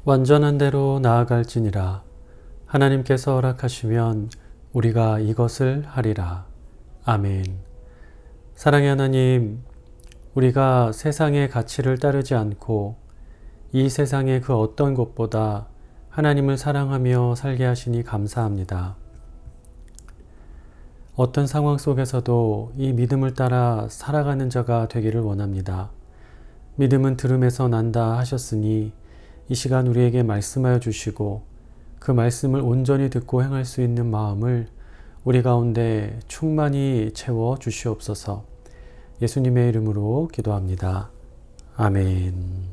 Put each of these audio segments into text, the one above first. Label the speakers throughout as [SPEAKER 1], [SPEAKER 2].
[SPEAKER 1] 완전한 대로 나아갈지니라. 하나님께서 허락하시면 우리가 이것을 하리라. 아멘. 사랑의 하나님, 우리가 세상의 가치를 따르지 않고 이 세상의 그 어떤 것보다 하나님을 사랑하며 살게 하시니 감사합니다. 어떤 상황 속에서도 이 믿음을 따라 살아가는 자가 되기를 원합니다. 믿음은 들음에서 난다 하셨으니 이 시간 우리에게 말씀하여 주시고 그 말씀을 온전히 듣고 행할 수 있는 마음을 우리 가운데 충만히 채워 주시옵소서. 예수님의 이름으로 기도합니다. 아멘.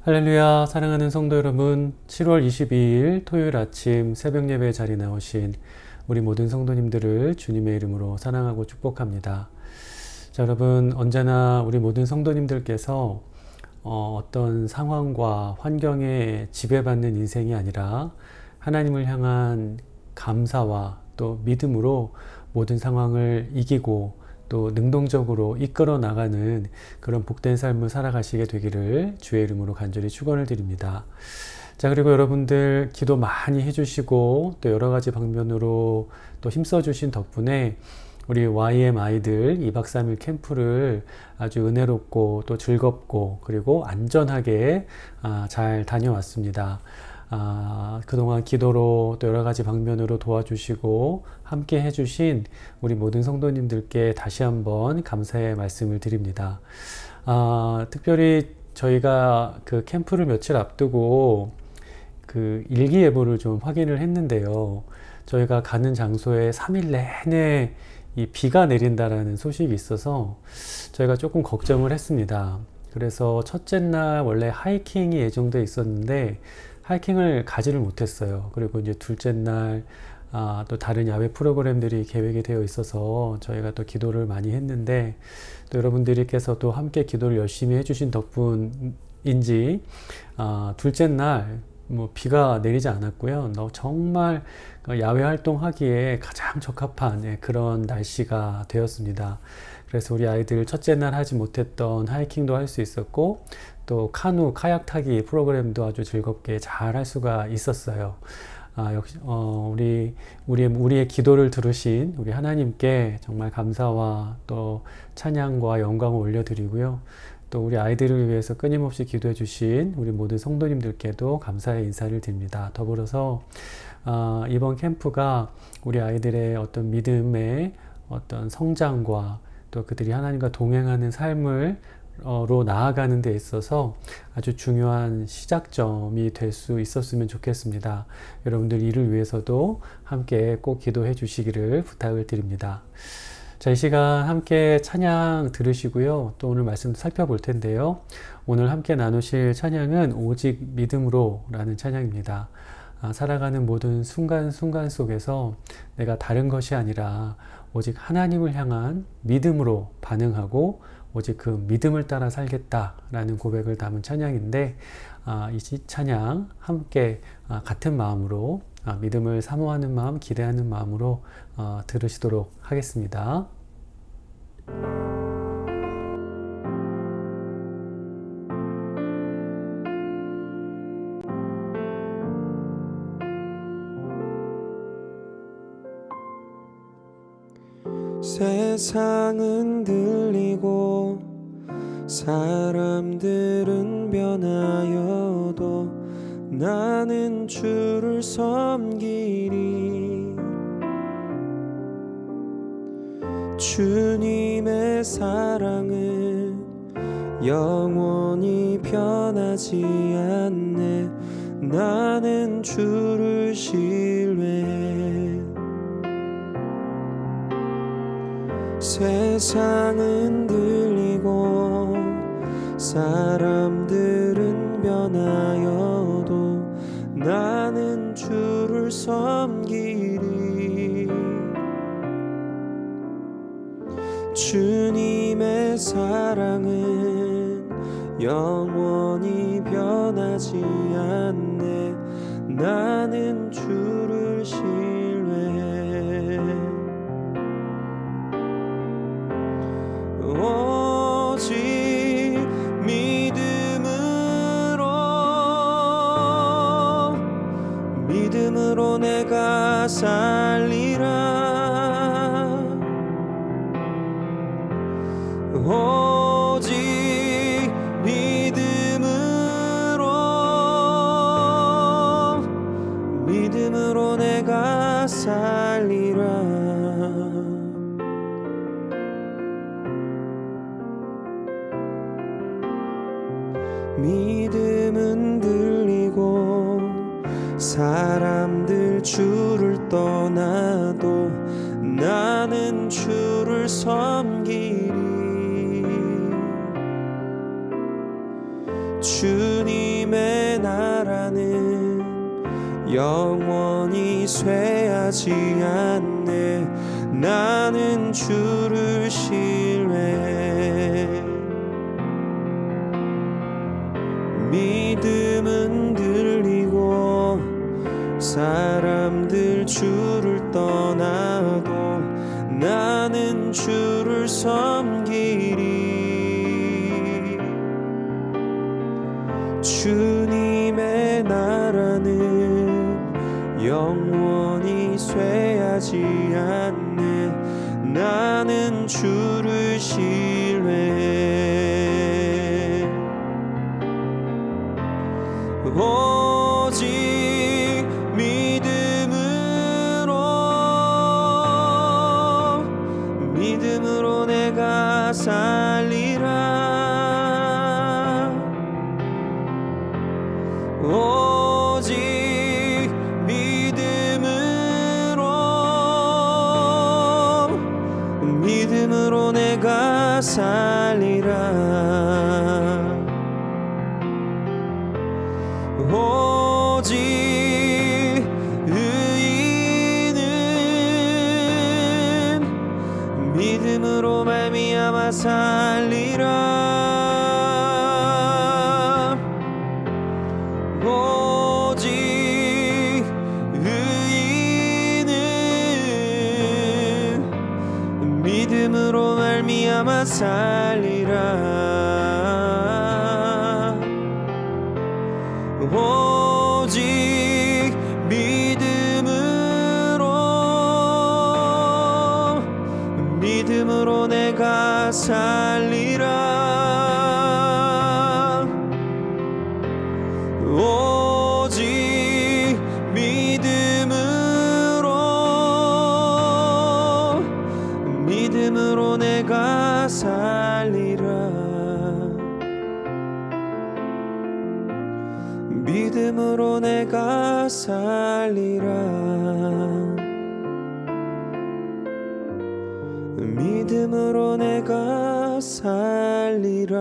[SPEAKER 1] 할렐루야. 사랑하는 성도 여러분, 7월 22일 토요일 아침 새벽 예배에 자리 나오신 우리 모든 성도님들을 주님의 이름으로 사랑하고 축복합니다. 자, 여러분, 언제나 우리 모든 성도님들께서 어떤 상황과 환경에 지배받는 인생이 아니라 하나님을 향한 감사와 또 믿음으로 모든 상황을 이기고 또 능동적으로 이끌어 나가는 그런 복된 삶을 살아가시게 되기를 주의 이름으로 간절히 축원을 드립니다. 자, 그리고 여러분들 기도 많이 해주시고 또 여러 가지 방면으로 또 힘써주신 덕분에 우리 YM 아이들 2박 3일 캠프를 아주 은혜롭고 또 즐겁고 그리고 안전하게 잘 다녀왔습니다. 그동안 기도로 또 여러 가지 방면으로 도와주시고 함께 해주신 우리 모든 성도님들께 다시 한번 감사의 말씀을 드립니다. 특별히 저희가 그 캠프를 며칠 앞두고 그 일기예보를 좀 확인을 했는데요. 저희가 가는 장소에 3일 내내 이 비가 내린다라는 소식이 있어서 저희가 조금 걱정을 했습니다. 그래서 첫째 날 원래 하이킹이 예정돼 있었는데 하이킹을 가지를 못했어요. 그리고 이제 둘째 날 또 다른 야외 프로그램들이 계획이 되어 있어서 저희가 또 기도를 많이 했는데 또 여러분들께서도 함께 기도를 열심히 해주신 덕분인지 둘째 날 뭐 비가 내리지 않았고요. 정말 야외 활동하기에 가장 적합한 그런 날씨가 되었습니다. 그래서 우리 아이들 첫째 날 하지 못했던 하이킹도 할 수 있었고 또 카누 카약 타기 프로그램도 아주 즐겁게 잘 할 수가 있었어요. 역시 우리의 기도를 들으신 우리 하나님께 정말 감사와 또 찬양과 영광을 올려드리고요. 또 우리 아이들을 위해서 끊임없이 기도해 주신 우리 모든 성도님들께도 감사의 인사를 드립니다. 더불어서 이번 캠프가 우리 아이들의 어떤 믿음의 어떤 성장과 또 그들이 하나님과 동행하는 삶을 로 나아가는 데 있어서 아주 중요한 시작점이 될 수 있었으면 좋겠습니다. 여러분들 이를 위해서도 함께 꼭 기도해 주시기를 부탁을 드립니다. 자, 이 시간 함께 찬양 들으시고요. 또 오늘 말씀 살펴볼 텐데요. 오늘 함께 나누실 찬양은 오직 믿음으로 라는 찬양입니다. 살아가는 모든 순간순간 속에서 내가 다른 것이 아니라 오직 하나님을 향한 믿음으로 반응하고 오직 그 믿음을 따라 살겠다라는 고백을 담은 찬양인데 이 찬양 함께 같은 마음으로 믿음을 사모하는 마음, 기대하는 마음으로 들으시도록 하겠습니다.
[SPEAKER 2] 세상은 들리고 사람들은 변하여도 나는 주를 섬기리. 주님의 사랑은 영원히 변하지 않네. 나는 주를 신뢰해. 세상은 들리고 사람들은 변하여도 나는 주를 섬기리. 주님의 사랑은 영원히 변하지 않네. 나는 주를 신뢰해. 오직 믿음으로 믿음으로 내가 살리라. 오직 믿음으로 내가 살리라. 믿음은 들리고 사람들 주를 떠나도 나는 주를 섬기리. 주님의 나라는 영원히 쇠하지 않네. 나는 주를 신뢰해. 믿음은 들리고 사람들 주를 떠나도 나는 주를 섬기리. 주님의 나라는 영원히 쇠하지 않네. 나는 주를 신뢰해. 오직 믿음으로 내가 살리라. 오직 믿음으로 내가 살리라. 오직 의인은 믿음으로 말미암아 살리라. 오직 의인은 믿음으로 말미암아 살리라. 오직 믿음으로 내가 살리라. 오직 믿음으로 내가 살리라. 믿음으로 내가 살리라. 믿음으로 내가 살리라.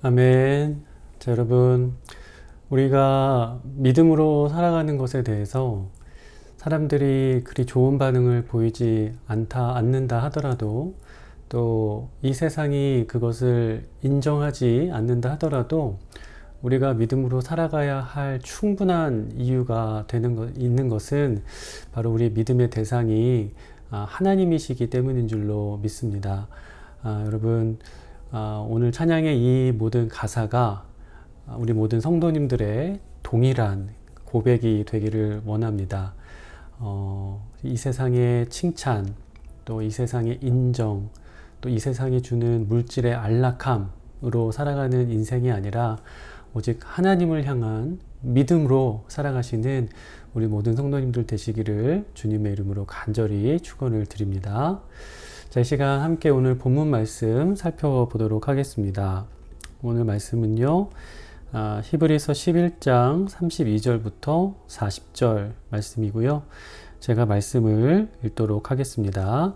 [SPEAKER 1] 아멘. 자, 여러분, 우리가 믿음으로 살아가는 것에 대해서 사람들이 그리 좋은 반응을 보이지 않는다 하더라도, 또 이 세상이 그것을 인정하지 않는다 하더라도 우리가 믿음으로 살아가야 할 충분한 이유가 있는 것은 바로 우리 믿음의 대상이 하나님이시기 때문인 줄로 믿습니다. 여러분, 오늘 찬양의 이 모든 가사가 우리 모든 성도님들의 동일한 고백이 되기를 원합니다. 이 세상의 칭찬, 또 이 세상의 인정, 또 이 세상이 주는 물질의 안락함으로 살아가는 인생이 아니라 오직 하나님을 향한 믿음으로 살아가시는 우리 모든 성도님들 되시기를 주님의 이름으로 간절히 축원을 드립니다. 자, 이 시간 함께 오늘 본문 말씀 살펴보도록 하겠습니다. 오늘 말씀은요, 히브리서 11장 32절부터 40절 말씀이고요. 제가 말씀을 읽도록 하겠습니다.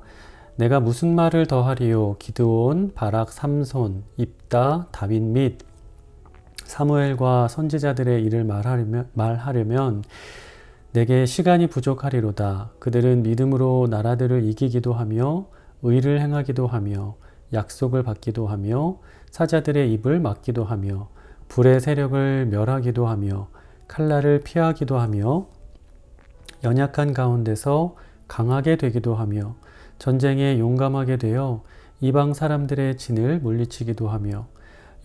[SPEAKER 1] 내가 무슨 말을 더하리요? 기드온, 바락, 삼손, 입다, 다윗 및 사무엘과 선지자들의 일을 말하려면 내게 시간이 부족하리로다. 그들은 믿음으로 나라들을 이기기도 하며 의를 행하기도 하며 약속을 받기도 하며 사자들의 입을 막기도 하며 불의 세력을 멸하기도 하며 칼날을 피하기도 하며 연약한 가운데서 강하게 되기도 하며 전쟁에 용감하게 되어 이방 사람들의 진을 물리치기도 하며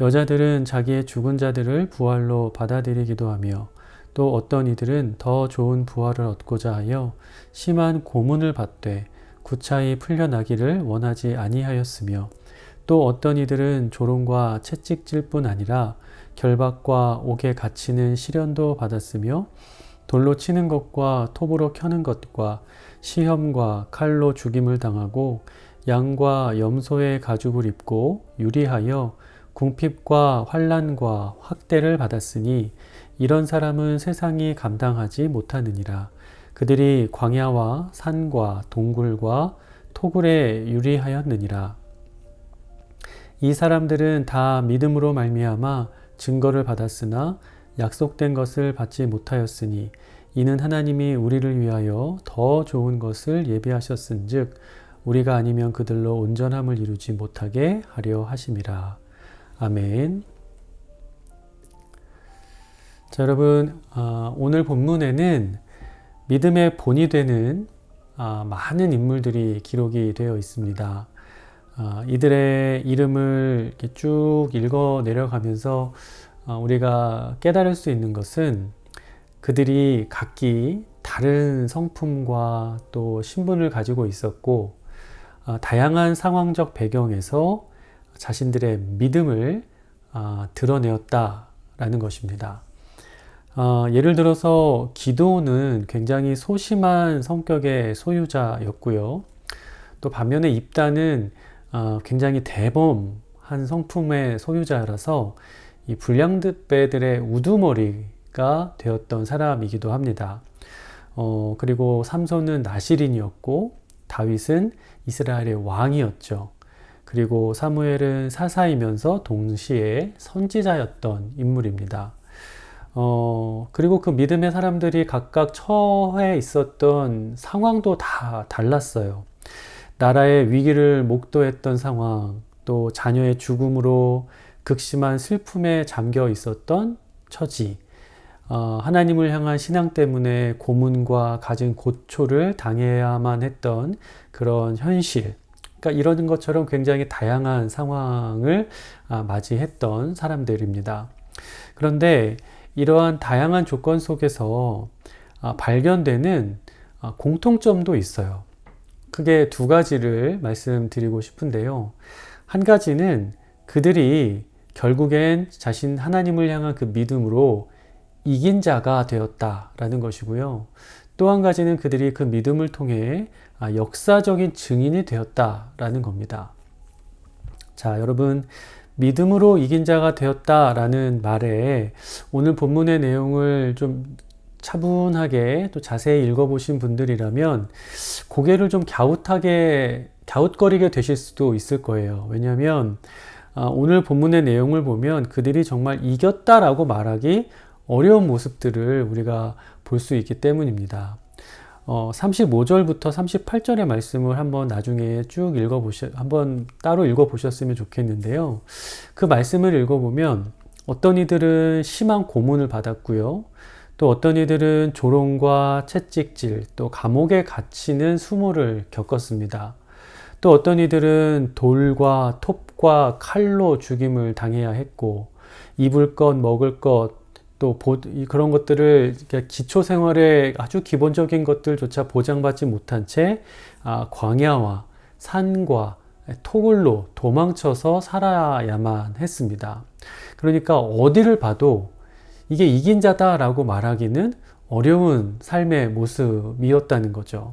[SPEAKER 1] 여자들은 자기의 죽은 자들을 부활로 받아들이기도 하며 또 어떤 이들은 더 좋은 부활을 얻고자 하여 심한 고문을 받되 구차히 풀려나기를 원하지 아니하였으며 또 어떤 이들은 조롱과 채찍질 뿐 아니라 결박과 옥에 갇히는 시련도 받았으며 돌로 치는 것과 톱으로 켜는 것과 시험과 칼로 죽임을 당하고 양과 염소의 가죽을 입고 유리하여 궁핍과 환난과 학대를 받았으니 이런 사람은 세상이 감당하지 못하느니라. 그들이 광야와 산과 동굴과 토굴에 유리하였느니라. 이 사람들은 다 믿음으로 말미암아 증거를 받았으나 약속된 것을 받지 못하였으니 이는 하나님이 우리를 위하여 더 좋은 것을 예비하셨은즉 우리가 아니면 그들로 온전함을 이루지 못하게 하려 하심이라. 아멘. 자, 여러분, 오늘 본문에는 믿음의 본이 되는 많은 인물들이 기록이 되어 있습니다. 이들의 이름을 이렇게 쭉 읽어 내려가면서 우리가 깨달을 수 있는 것은 그들이 각기 다른 성품과 또 신분을 가지고 있었고 다양한 상황적 배경에서 자신들의 믿음을 드러내었다라는 것입니다. 예를 들어서 기드온은 굉장히 소심한 성격의 소유자였고요. 또 반면에 입다는 굉장히 대범한 성품의 소유자라서 이 불량배들의 우두머리가 되었던 사람이기도 합니다. 그리고 삼손은 나실인이었고 다윗은 이스라엘의 왕이었죠. 그리고 사무엘은 사사이면서 동시에 선지자였던 인물입니다. 그리고 그 믿음의 사람들이 각각 처해 있었던 상황도 다 달랐어요. 나라의 위기를 목도했던 상황, 또 자녀의 죽음으로 극심한 슬픔에 잠겨 있었던 처지, 하나님을 향한 신앙 때문에 고문과 갖은 고초를 당해야만 했던 그런 현실, 그러니까 이런 것처럼 굉장히 다양한 상황을 맞이했던 사람들입니다. 그런데 이러한 다양한 조건 속에서 발견되는 공통점도 있어요. 크게 두 가지를 말씀드리고 싶은데요. 한 가지는 그들이 결국엔 자신 하나님을 향한 그 믿음으로 이긴 자가 되었다라는 것이고요. 또 한 가지는 그들이 그 믿음을 통해 역사적인 증인이 되었다라는 겁니다. 자, 여러분, 믿음으로 이긴 자가 되었다라는 말에 오늘 본문의 내용을 좀 차분하게 또 자세히 읽어보신 분들이라면 고개를 좀 갸웃거리게 되실 수도 있을 거예요. 왜냐하면 오늘 본문의 내용을 보면 그들이 정말 이겼다라고 말하기 어려운 모습들을 우리가 볼 수 있기 때문입니다. 35절부터 38절의 말씀을 한번 나중에 쭉 한번 따로 읽어보셨으면 좋겠는데요. 그 말씀을 읽어보면 어떤 이들은 심한 고문을 받았고요. 또 어떤 이들은 조롱과 채찍질, 또 감옥에 갇히는 수모를 겪었습니다. 또 어떤 이들은 돌과 톱과 칼로 죽임을 당해야 했고, 입을 것, 먹을 것, 또 그런 것들을 기초 생활의 아주 기본적인 것들조차 보장받지 못한 채 광야와 산과 토굴로 도망쳐서 살아야만 했습니다. 그러니까 어디를 봐도 이게 이긴 자다라고 말하기는 어려운 삶의 모습이었다는 거죠.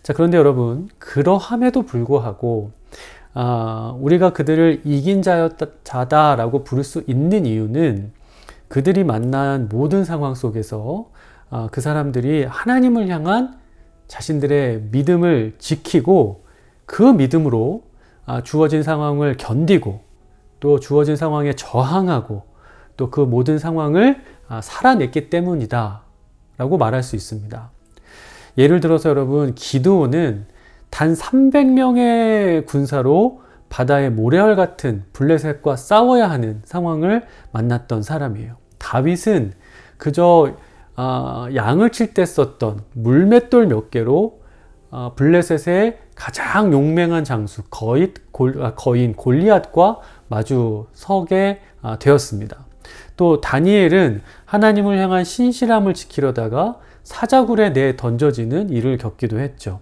[SPEAKER 1] 자, 그런데 여러분, 그러함에도 불구하고 우리가 그들을 이긴 자다라고 부를 수 있는 이유는 그들이 만난 모든 상황 속에서 그 사람들이 하나님을 향한 자신들의 믿음을 지키고 그 믿음으로 주어진 상황을 견디고 또 주어진 상황에 저항하고 또 그 모든 상황을 살아냈기 때문이다 라고 말할 수 있습니다. 예를 들어서 여러분, 기드온은 단 300명의 군사로 바다의 모래알 같은 블레셋과 싸워야 하는 상황을 만났던 사람이에요. 다윗은 그저 양을 칠 때 썼던 물맷돌 몇 개로 블레셋의 가장 용맹한 장수 거인 골리앗과 마주 서게 되었습니다. 또 다니엘은 하나님을 향한 신실함을 지키려다가 사자굴에 내 던져지는 일을 겪기도 했죠.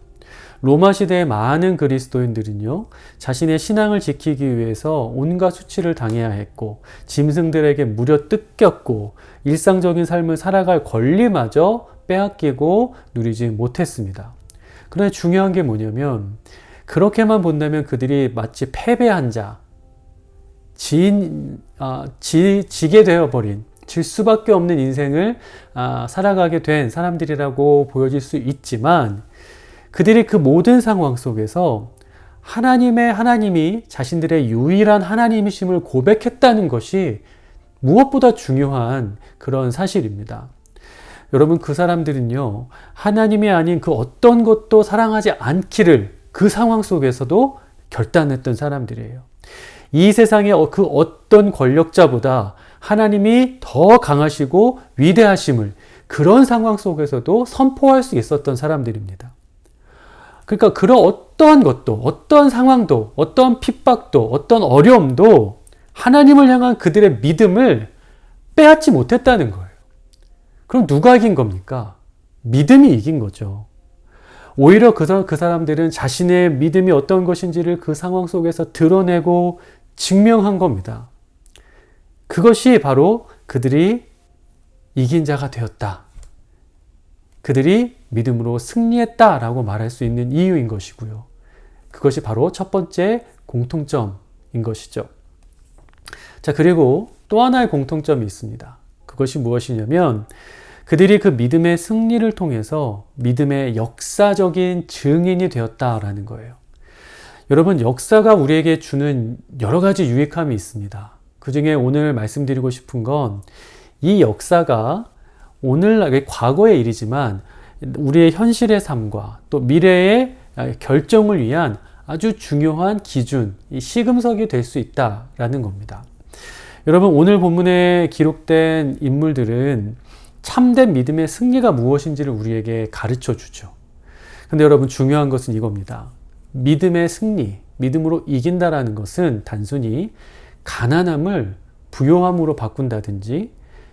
[SPEAKER 1] 로마 시대의 많은 그리스도인들은요, 자신의 신앙을 지키기 위해서 온갖 수치를 당해야 했고, 짐승들에게 무려 뜯겼고, 일상적인 삶을 살아갈 권리마저 빼앗기고 누리지 못했습니다. 그런데 중요한 게 뭐냐면, 그렇게만 본다면 그들이 마치 패배한 자, 지게 되어버린, 질 수밖에 없는 인생을 살아가게 된 사람들이라고 보여질 수 있지만, 그들이 그 모든 상황 속에서 하나님이 자신들의 유일한 하나님이심을 고백했다는 것이 무엇보다 중요한 그런 사실입니다. 여러분, 그 사람들은요, 하나님이 아닌 그 어떤 것도 사랑하지 않기를 그 상황 속에서도 결단했던 사람들이에요. 이 세상의 그 어떤 권력자보다 하나님이 더 강하시고 위대하심을 그런 상황 속에서도 선포할 수 있었던 사람들입니다. 그러니까 그런 어떠한 것도, 어떠한 상황도, 어떠한 핍박도, 어떤 어려움도 하나님을 향한 그들의 믿음을 빼앗지 못했다는 거예요. 그럼 누가 이긴 겁니까? 믿음이 이긴 거죠. 오히려 그 사람들은 자신의 믿음이 어떤 것인지를 그 상황 속에서 드러내고 증명한 겁니다. 그것이 바로 그들이 이긴 자가 되었다. 그들이 믿음으로 승리했다라고 말할 수 있는 이유인 것이고요. 그것이 바로 첫 번째 공통점인 것이죠. 자, 그리고 또 하나의 공통점이 있습니다. 그것이 무엇이냐면 그들이 그 믿음의 승리를 통해서 믿음의 역사적인 증인이 되었다라는 거예요. 여러분, 역사가 우리에게 주는 여러 가지 유익함이 있습니다. 그 중에 오늘 말씀드리고 싶은 건 이 역사가 오늘날 과거의 일이지만 우리의 현실의 삶과 또 미래의 결정을 위한 아주 중요한 기준, 이 시금석이 될 수 있다라는 겁니다. 여러분, 오늘 본문에 기록된 인물들은 참된 믿음의 승리가 무엇인지를 우리에게 가르쳐 주죠. 근데 여러분, 중요한 것은 이겁니다. 믿음의 승리, 믿음으로 이긴다라는 것은 단순히 가난함을 부요함으로 바꾼다든지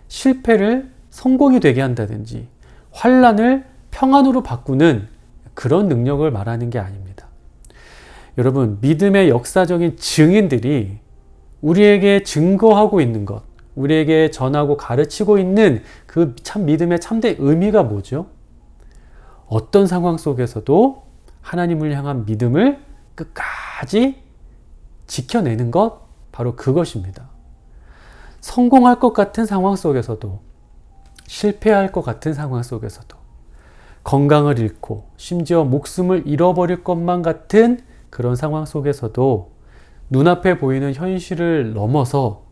[SPEAKER 1] 실패를 성공이 되게 한다든지 환난을 평안으로 바꾸는 그런 능력을 말하는 게 아닙니다. 여러분, 믿음의 역사적인 증인들이 우리에게 증거하고 있는 것, 우리에게 전하고 가르치고 있는 그 참 믿음의 참된 의미가 뭐죠? 어떤 상황 속에서도 하나님을 향한 믿음을 끝까지 지켜내는 것, 바로 그것입니다. 성공할 것 같은 상황 속에서도, 실패할 것 같은 상황 속에서도, 건강을 잃고 심지어 목숨을 잃어버릴 것만 같은 그런 상황 속에서도 눈앞에 보이는 현실을 넘어서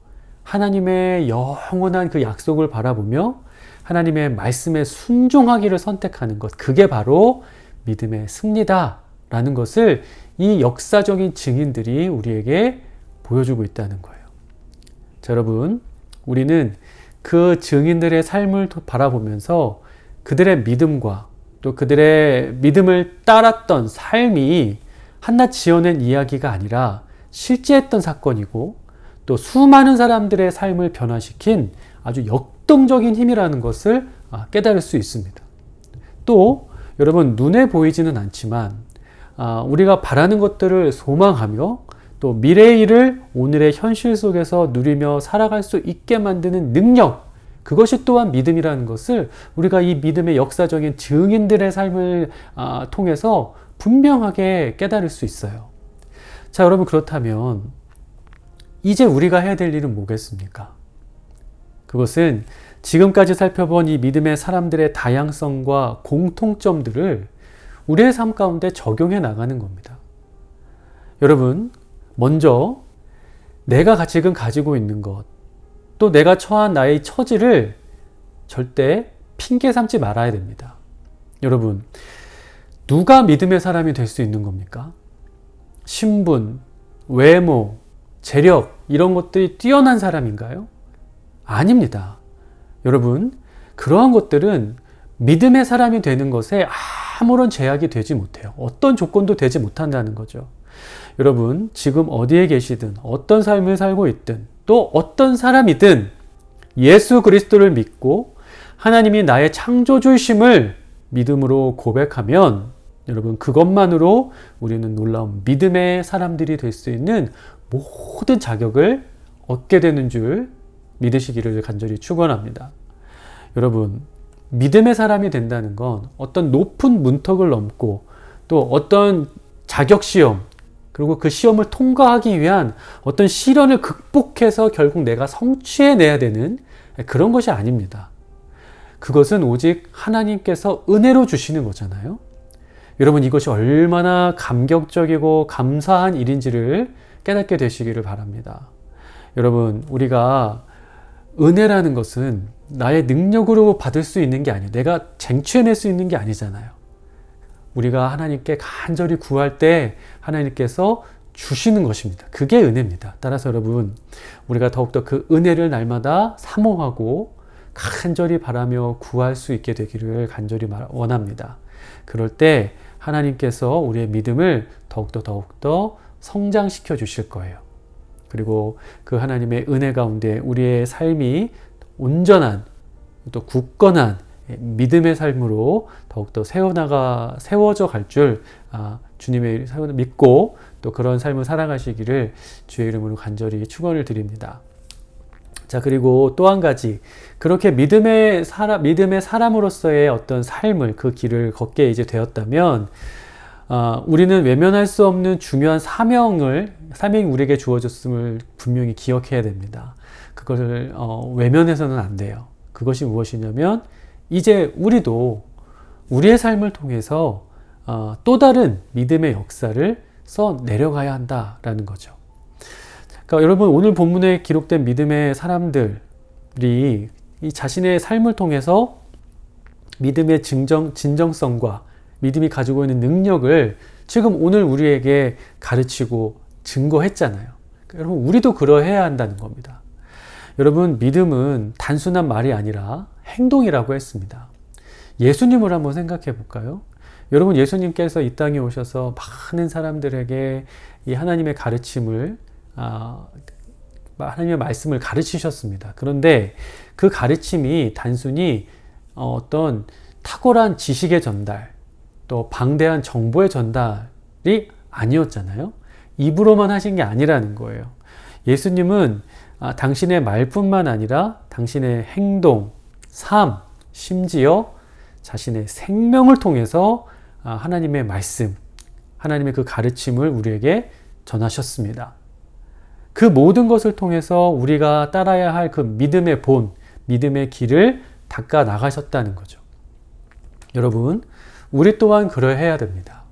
[SPEAKER 1] 하나님의 영원한 그 약속을 바라보며 하나님의 말씀에 순종하기를 선택하는 것, 그게 바로 믿음의 승리다라는 것을 이 역사적인 증인들이 우리에게 보여주고 있다는 거예요. 자, 여러분, 우리는 그 증인들의 삶을 바라보면서 그들의 믿음과 또 그들의 믿음을 따랐던 삶이 한낱 지어낸 이야기가 아니라 실제 했던 사건이고 또 수많은 사람들의 삶을 변화시킨 아주 역동적인 힘이라는 것을 깨달을 수 있습니다. 또 여러분, 눈에 보이지는 않지만 우리가 바라는 것들을 소망하며 또 미래의 일을 오늘의 현실 속에서 누리며 살아갈 수 있게 만드는 능력, 그것이 또한 믿음이라는 것을 우리가 이 믿음의 역사적인 증인들의 삶을 통해서 분명하게 깨달을 수 있어요. 자, 여러분, 그렇다면 이제 우리가 해야 될 일은 뭐겠습니까? 그것은 지금까지 살펴본 이 믿음의 사람들의 다양성과 공통점들을 우리의 삶 가운데 적용해 나가는 겁니다. 여러분, 먼저 내가 지금 가지고 있는 것, 또 내가 처한 나의 처지를 절대 핑계 삼지 말아야 됩니다. 여러분, 누가 믿음의 사람이 될 수 있는 겁니까? 신분, 외모, 재력 이런 것들이 뛰어난 사람인가요? 아닙니다. 여러분, 그러한 것들은 믿음의 사람이 되는 것에 아무런 제약이 되지 못해요. 어떤 조건도 되지 못한다는 거죠. 여러분, 지금 어디에 계시든 어떤 삶을 살고 있든 또 어떤 사람이든 예수 그리스도를 믿고 하나님이 나의 창조주이심을 믿음으로 고백하면 여러분, 그것만으로 우리는 놀라운 믿음의 사람들이 될 수 있는 모든 자격을 얻게 되는 줄 믿으시기를 간절히 축원합니다. 여러분, 믿음의 사람이 된다는 건 어떤 높은 문턱을 넘고 또 어떤 자격시험 그리고 그 시험을 통과하기 위한 어떤 시련을 극복해서 결국 내가 성취해내야 되는 그런 것이 아닙니다. 그것은 오직 하나님께서 은혜로 주시는 거잖아요. 여러분, 이것이 얼마나 감격적이고 감사한 일인지를 깨닫게 되시기를 바랍니다. 여러분, 우리가 은혜라는 것은 나의 능력으로 받을 수 있는 게 아니에요. 내가 쟁취해낼 수 있는 게 아니잖아요. 우리가 하나님께 간절히 구할 때 하나님께서 주시는 것입니다. 그게 은혜입니다. 따라서 여러분, 우리가 더욱더 그 은혜를 날마다 사모하고 간절히 바라며 구할 수 있게 되기를 간절히 원합니다. 그럴 때 하나님께서 우리의 믿음을 더욱더 성장시켜 주실 거예요. 그리고 그 하나님의 은혜 가운데 우리의 삶이 온전한 또 굳건한 믿음의 삶으로 더욱더 세워져 갈 줄 주님의 삶을 믿고 또 그런 삶을 살아가시기를 주의 이름으로 간절히 축원을 드립니다. 자, 그리고 또 한 가지, 그렇게 믿음의 사람으로서의 어떤 삶을 그 길을 걷게 이제 되었다면 우리는 외면할 수 없는 중요한 사명이 우리에게 주어졌음을 분명히 기억해야 됩니다. 그것을 외면해서는 안 돼요. 그것이 무엇이냐면 이제 우리도 우리의 삶을 통해서 또 다른 믿음의 역사를 써 내려가야 한다라는 거죠. 그러니까 여러분, 오늘 본문에 기록된 믿음의 사람들이 이 자신의 삶을 통해서 믿음의 진정성과 믿음이 가지고 있는 능력을 지금 오늘 우리에게 가르치고 증거했잖아요. 여러분, 우리도 그러해야 한다는 겁니다. 여러분, 믿음은 단순한 말이 아니라 행동이라고 했습니다. 예수님을 한번 생각해 볼까요? 여러분, 예수님께서 이 땅에 오셔서 많은 사람들에게 이 하나님의 가르침을 하나님의 말씀을 가르치셨습니다. 그런데 그 가르침이 단순히 어떤 탁월한 지식의 전달, 또 방대한 정보의 전달이 아니었잖아요. 입으로만 하신 게 아니라는 거예요. 예수님은 당신의 말뿐만 아니라 당신의 행동, 삶, 심지어 자신의 생명을 통해서 하나님의 말씀, 하나님의 그 가르침을 우리에게 전하셨습니다. 그 모든 것을 통해서 우리가 따라야 할 그 믿음의 본, 믿음의 길을 닦아 나가셨다는 거죠. 여러분, 우리 또한 그러해야 됩니다.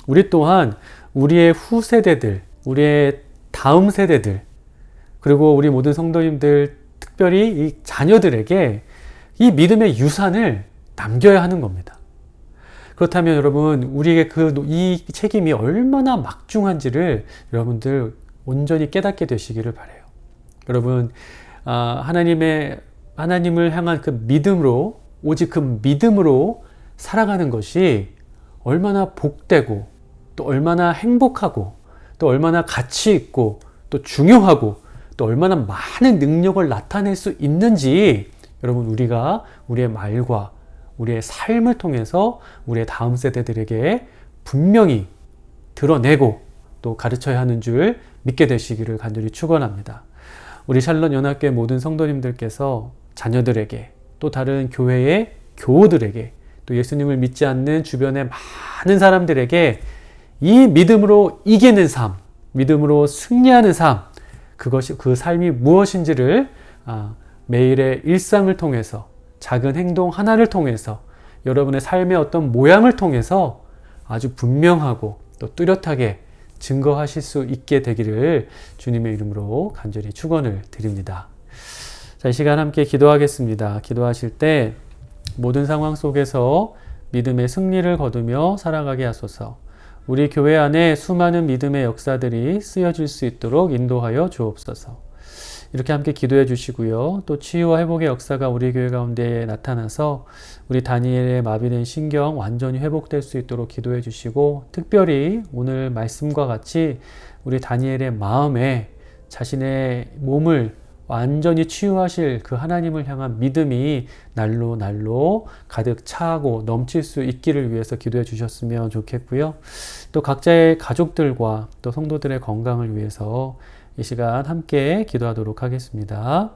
[SPEAKER 1] 우리 또한 우리의 후세대들, 우리의 다음 세대들, 그리고 우리 모든 성도님들, 특별히 이 자녀들에게 이 믿음의 유산을 남겨야 하는 겁니다. 그렇다면 여러분, 우리에게 이 책임이 얼마나 막중한지를 여러분들 온전히 깨닫게 되시기를 바라요. 여러분, 하나님을 향한 그 믿음으로, 오직 그 믿음으로 살아가는 것이 얼마나 복되고 또 얼마나 행복하고 또 얼마나 가치 있고 또 중요하고 또 얼마나 많은 능력을 나타낼 수 있는지 여러분, 우리가 우리의 말과 우리의 삶을 통해서 우리의 다음 세대들에게 분명히 드러내고 또 가르쳐야 하는 줄 믿게 되시기를 간절히 축원합니다. 우리 샬롯 연합교회 모든 성도님들께서 자녀들에게 또 다른 교회의 교우들에게 또 예수님을 믿지 않는 주변의 많은 사람들에게 이 믿음으로 이기는 삶, 믿음으로 승리하는 삶, 그 삶이 무엇인지를 매일의 일상을 통해서 작은 행동 하나를 통해서 여러분의 삶의 어떤 모양을 통해서 아주 분명하고 또 뚜렷하게 증거하실 수 있게 되기를 주님의 이름으로 간절히 축원을 드립니다. 자, 이 시간 함께 기도하겠습니다. 기도하실 때 모든 상황 속에서 믿음의 승리를 거두며 살아가게 하소서. 우리 교회 안에 수많은 믿음의 역사들이 쓰여질 수 있도록 인도하여 주옵소서. 이렇게 함께 기도해 주시고요. 또 치유와 회복의 역사가 우리 교회 가운데 나타나서 우리 다니엘의 마비된 신경 완전히 회복될 수 있도록 기도해 주시고, 특별히 오늘 말씀과 같이 우리 다니엘의 마음에 자신의 몸을 완전히 치유하실 그 하나님을 향한 믿음이 날로 날로 가득 차고 넘칠 수 있기를 위해서 기도해 주셨으면 좋겠고요. 또 각자의 가족들과 또 성도들의 건강을 위해서 이 시간 함께 기도하도록 하겠습니다.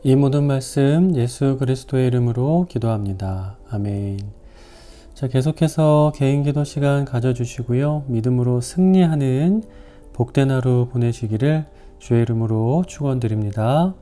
[SPEAKER 1] 이 모든 말씀 예수 그리스도의 이름으로 기도합니다. 아멘. 자, 계속해서 개인 기도 시간 가져주시고요. 믿음으로 승리하는 복된 하루 보내시기를 주의 이름으로 축원드립니다.